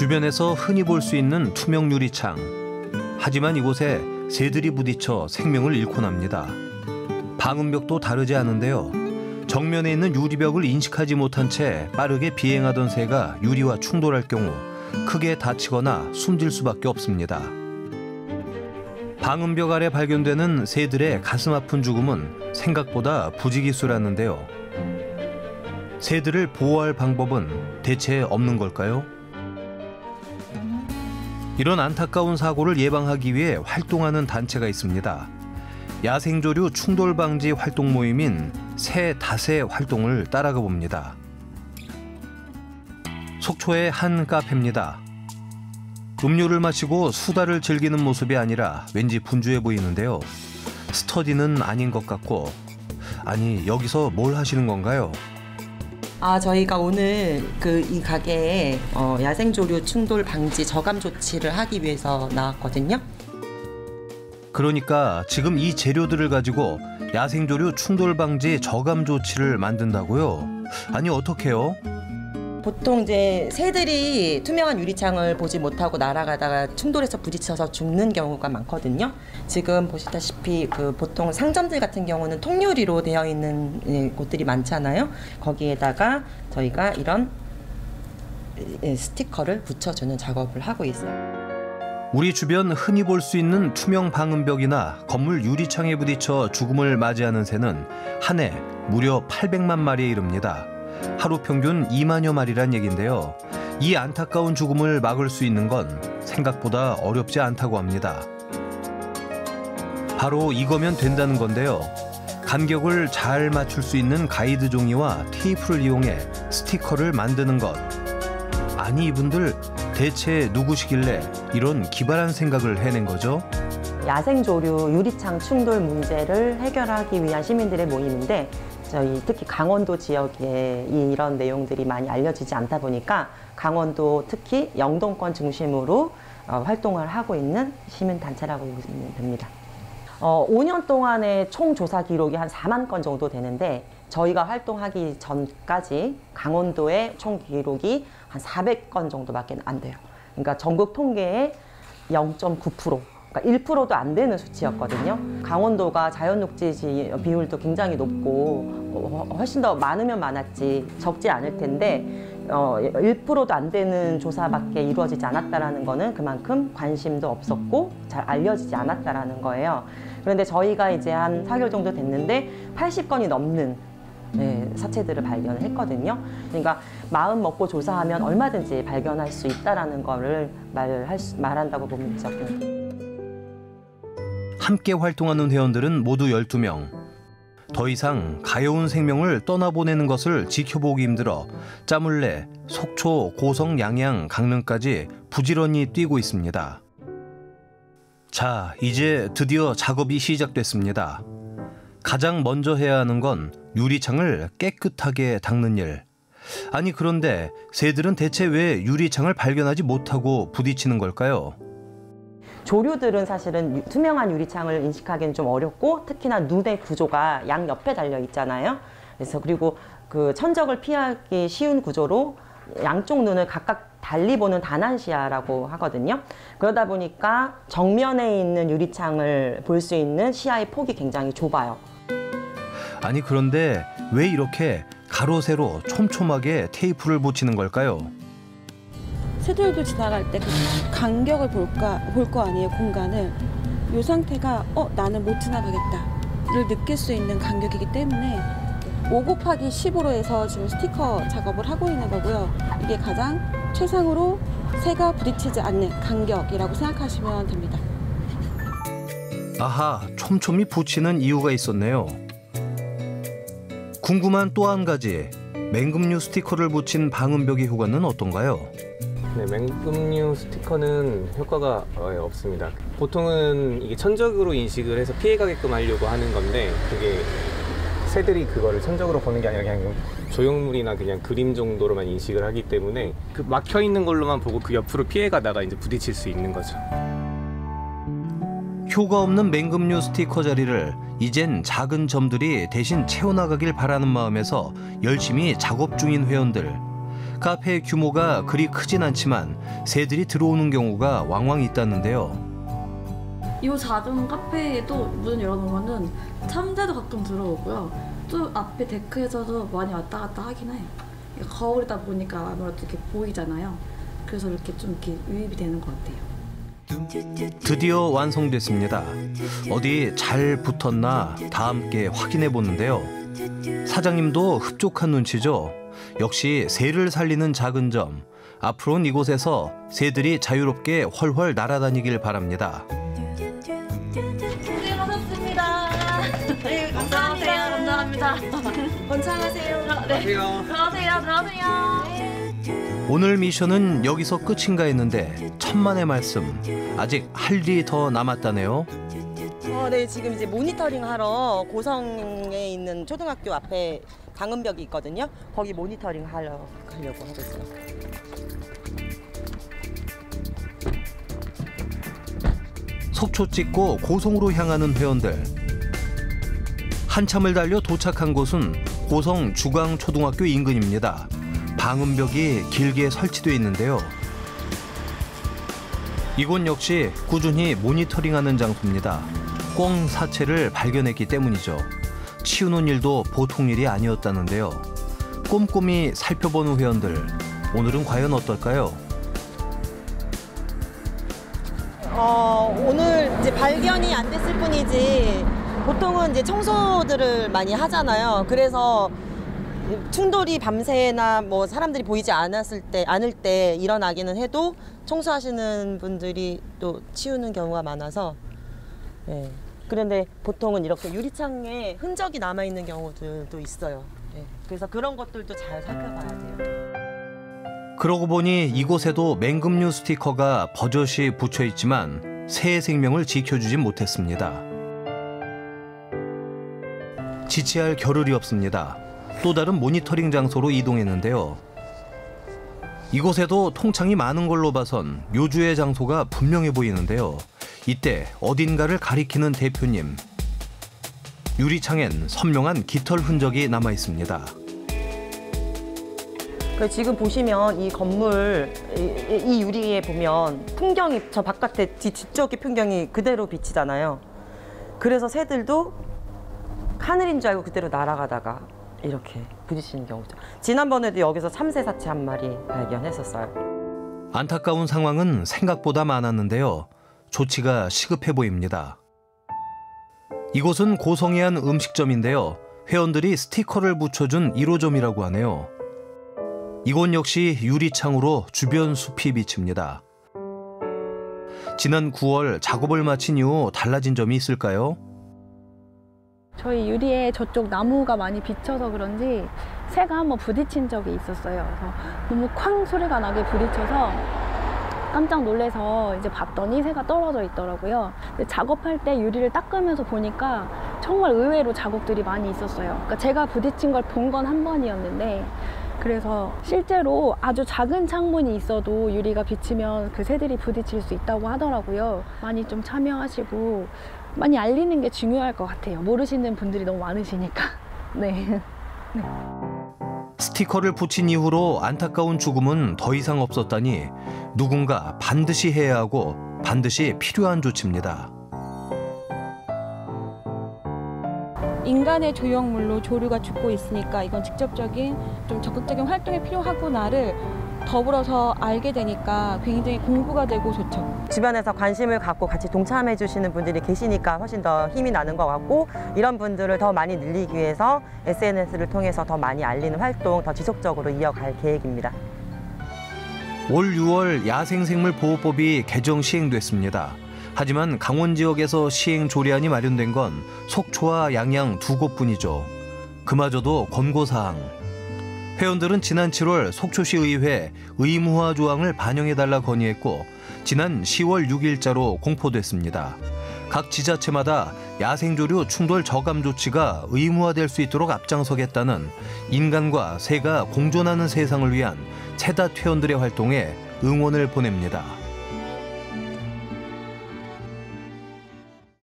주변에서 흔히 볼 수 있는 투명 유리창. 하지만 이곳에 새들이 부딪혀 생명을 잃곤 합니다. 방음벽도 다르지 않은데요. 정면에 있는 유리벽을 인식하지 못한 채 빠르게 비행하던 새가 유리와 충돌할 경우 크게 다치거나 숨질 수밖에 없습니다. 방음벽 아래 발견되는 새들의 가슴 아픈 죽음은 생각보다 부지기수라는데요. 새들을 보호할 방법은 대체 없는 걸까요? 이런 안타까운 사고를 예방하기 위해 활동하는 단체가 있습니다. 야생조류 충돌 방지 활동 모임인 새 다새 활동을 따라가 봅니다. 속초의 한 카페입니다. 음료를 마시고 수다를 즐기는 모습이 아니라 왠지 분주해 보이는데요. 스터디는 아닌 것 같고, 아니 여기서 뭘 하시는 건가요? 저희가 오늘 이 가게에 야생조류 충돌 방지 저감 조치를 하기 위해서 나왔거든요. 그러니까 지금 이 재료들을 가지고 야생조류 충돌 방지 저감 조치를 만든다고요? 아니 어떡해요? 보통 이제 새들이 투명한 유리창을 보지 못하고 날아가다가 충돌해서 부딪혀서 죽는 경우가 많거든요. 지금 보시다시피 보통 상점들 같은 경우는 통유리로 되어 있는 곳들이 많잖아요. 거기에다가 저희가 이런 스티커를 붙여주는 작업을 하고 있어요. 우리 주변 흔히 볼 수 있는 투명 방음벽이나 건물 유리창에 부딪혀 죽음을 맞이하는 새는 한 해 무려 800만 마리에 이릅니다. 하루 평균 2만여 마리란 얘긴데요. 이 안타까운 죽음을 막을 수 있는 건 생각보다 어렵지 않다고 합니다. 바로 이거면 된다는 건데요. 간격을 잘 맞출 수 있는 가이드 종이와 테이프를 이용해 스티커를 만드는 것. 아니 이분들 대체 누구시길래 이런 기발한 생각을 해낸 거죠? 야생조류 유리창 충돌 문제를 해결하기 위한 시민들의 모임인데 저희 특히 강원도 지역에 이런 내용들이 많이 알려지지 않다 보니까 강원도 특히 영동권 중심으로 활동을 하고 있는 시민단체라고 보시면 됩니다. 5년 동안의 총 조사 기록이 한 4만 건 정도 되는데 저희가 활동하기 전까지 강원도의 총 기록이 한 400건 정도밖에 안 돼요. 그러니까 전국 통계의 0.9%. 그러니까 1%도 안 되는 수치였거든요. 강원도가 자연녹지 비율도 굉장히 높고 훨씬 더 많으면 많았지 적지 않을 텐데 1%도 안 되는 조사밖에 이루어지지 않았다는 거는 그만큼 관심도 없었고 잘 알려지지 않았다는 거예요. 그런데 저희가 이제 한 4개월 정도 됐는데 80건이 넘는 사체들을 발견을 했거든요. 그러니까 마음 먹고 조사하면 얼마든지 발견할 수 있다는 거를 말한다고 보면 되죠. 함께 활동하는 회원들은 모두 12명. 더 이상 가여운 생명을 떠나보내는 것을 지켜보기 힘들어 짜물래, 속초, 고성, 양양, 강릉까지 부지런히 뛰고 있습니다. 자, 이제 드디어 작업이 시작됐습니다. 가장 먼저 해야 하는 건 유리창을 깨끗하게 닦는 일. 아니 그런데 새들은 대체 왜 유리창을 발견하지 못하고 부딪히는 걸까요? 조류들은 사실은 투명한 유리창을 인식하기는 좀 어렵고 특히나 눈의 구조가 양옆에 달려 있잖아요. 그래서 그리고 천적을 피하기 쉬운 구조로 양쪽 눈을 각각 달리 보는 단안시야라고 하거든요. 그러다 보니까 정면에 있는 유리창을 볼 수 있는 시야의 폭이 굉장히 좁아요. 아니 그런데 왜 이렇게 가로 세로 촘촘하게 테이프를 붙이는 걸까요? 새들도 지나갈 때 그 간격을 볼 거 아니에요, 공간을. 이 상태가 나는 못 지나가겠다를 느낄 수 있는 간격이기 때문에 5×15로 해서 지금 스티커 작업을 하고 있는 거고요. 이게 가장 최상으로 새가 부딪히지 않는 간격이라고 생각하시면 됩니다. 아하, 촘촘히 붙이는 이유가 있었네요. 궁금한 또 한 가지, 맹금류 스티커를 붙인 방음벽의 효과는 어떤가요? 네, 맹금류 스티커는 효과가 없습니다. 보통은 이게 천적으로 인식을 해서 피해가게끔 하려고 하는 건데 그게 새들이 그거를 천적으로 보는 게 아니라 그냥 조형물이나 그냥 그림 정도로만 인식을 하기 때문에 그 막혀 있는 걸로만 보고 그 옆으로 피해가다가 이제 부딪힐 수 있는 거죠. 효과 없는 맹금류 스티커 자리를 이젠 작은 점들이 대신 채워나가길 바라는 마음에서 열심히 작업 중인 회원들. 카페의 규모가 그리 크진 않지만 새들이 들어오는 경우가 왕왕 있다는데요. 이 작은 카페에도 문 열어놓으면은 참새도 가끔 들어오고요. 또 앞에 데크에서도 많이 왔다 갔다 하긴 해요. 거울이다 보니까 아무래도 이렇게 보이잖아요. 그래서 이렇게 좀 이렇게 유입이 되는 것 같아요. 드디어 완성됐습니다. 어디 잘 붙었나 다 함께 확인해 보는데요. 사장님도 흡족한 눈치죠. 역시 새를 살리는 작은 점. 앞으로는 이곳에서 새들이 자유롭게 훨훨 날아다니길 바랍니다. 고생하셨습니다. 네, 감사합니다. 번창하세요. 네. 들어가세요. 오늘 미션은 여기서 끝인가 했는데 천만의 말씀. 아직 할 일이 더 남았다네요. 네, 지금 이제 모니터링 하러 고성에 있는 초등학교 앞에 강은벽이 있거든요. 거기 모니터링 하려고 하고 있어요. 속초 찍고 고성으로 향하는 회원들. 한참을 달려 도착한 곳은 고성 주광초등학교 인근입니다. 방음벽이 길게 설치되어 있는데요. 이곳 역시 꾸준히 모니터링하는 장소입니다. 꽁 사체를 발견했기 때문이죠. 치우는 일도 보통 일이 아니었다는데요. 꼼꼼히 살펴보는 회원들, 오늘은 과연 어떨까요? 오늘 이제 발견이 안 됐을 뿐이지 보통은 이제 청소들을 많이 하잖아요. 그래서 충돌이 밤새나 뭐 사람들이 보이지 않을 때 일어나기는 해도 청소하시는 분들이 또 치우는 경우가 많아서 네. 그런데 보통은 이렇게 유리창에 흔적이 남아있는 경우들도 있어요. 네. 그래서 그런 것들도 잘 살펴봐야 돼요. 그러고 보니 이곳에도 맹금류 스티커가 버젓이 붙여 있지만 새의 생명을 지켜주지 못했습니다. 지체할 겨를이 없습니다. 또 다른 모니터링 장소로 이동했는데요. 이곳에도 통창이 많은 걸로 봐선 묘주의 장소가 분명해 보이는데요. 이때 어딘가를 가리키는 대표님. 유리창엔 선명한 깃털 흔적이 남아 있습니다. 지금 보시면 이 건물 이 유리에 보면 풍경이 저 바깥에 뒤쪽의 풍경이 그대로 비치잖아요. 그래서 새들도 하늘인 줄 알고 그대로 날아가다가 이렇게 부딪히는 경우죠. 지난번에도 여기서 참새 사체 한 마리 발견했었어요. 안타까운 상황은 생각보다 많았는데요. 조치가 시급해 보입니다. 이곳은 고성의 한 음식점인데요. 회원들이 스티커를 붙여준 1호점이라고 하네요. 이곳 역시 유리창으로 주변 숲이 비칩니다. 지난 9월 작업을 마친 이후 달라진 점이 있을까요? 저희 유리에 저쪽 나무가 많이 비쳐서 그런지 새가 한번 부딪힌 적이 있었어요. 그래서 너무 쾅 소리가 나게 부딪혀서 깜짝 놀라서 이제 봤더니 새가 떨어져 있더라고요. 근데 작업할 때 유리를 닦으면서 보니까 정말 의외로 자국들이 많이 있었어요. 그러니까 제가 부딪힌 걸 본 건 한 번이었는데 그래서 실제로 아주 작은 창문이 있어도 유리가 비치면 그 새들이 부딪힐 수 있다고 하더라고요. 많이 좀 참여하시고 많이 알리는 게 중요할 것 같아요. 모르시는 분들이 너무 많으시니까. 네. 스티커를 붙인 이후로 안타까운 죽음은 더 이상 없었다니 누군가 반드시 해야 하고 반드시 필요한 조치입니다. 인간의 조형물로 조류가 죽고 있으니까 이건 직접적인 좀 적극적인 활동이 필요하구나를 더불어서 알게 되니까 굉장히 공부가 되고 좋죠. 주변에서 관심을 갖고 같이 동참해 주시는 분들이 계시니까 훨씬 더 힘이 나는 것 같고 이런 분들을 더 많이 늘리기 위해서 SNS를 통해서 더 많이 알리는 활동 더 지속적으로 이어갈 계획입니다. 올 6월 야생생물보호법이 개정 시행됐습니다. 하지만 강원 지역에서 시행 조례안이 마련된 건 속초와 양양 두 곳뿐이죠. 그마저도 권고사항. 회원들은 지난 7월 속초시 의회 의무화 조항을 반영해달라 건의했고 지난 10월 6일자로 공포됐습니다. 각 지자체마다 야생조류 충돌 저감 조치가 의무화될 수 있도록 앞장서겠다는 인간과 새가 공존하는 세상을 위한 새닷 회원들의 활동에 응원을 보냅니다.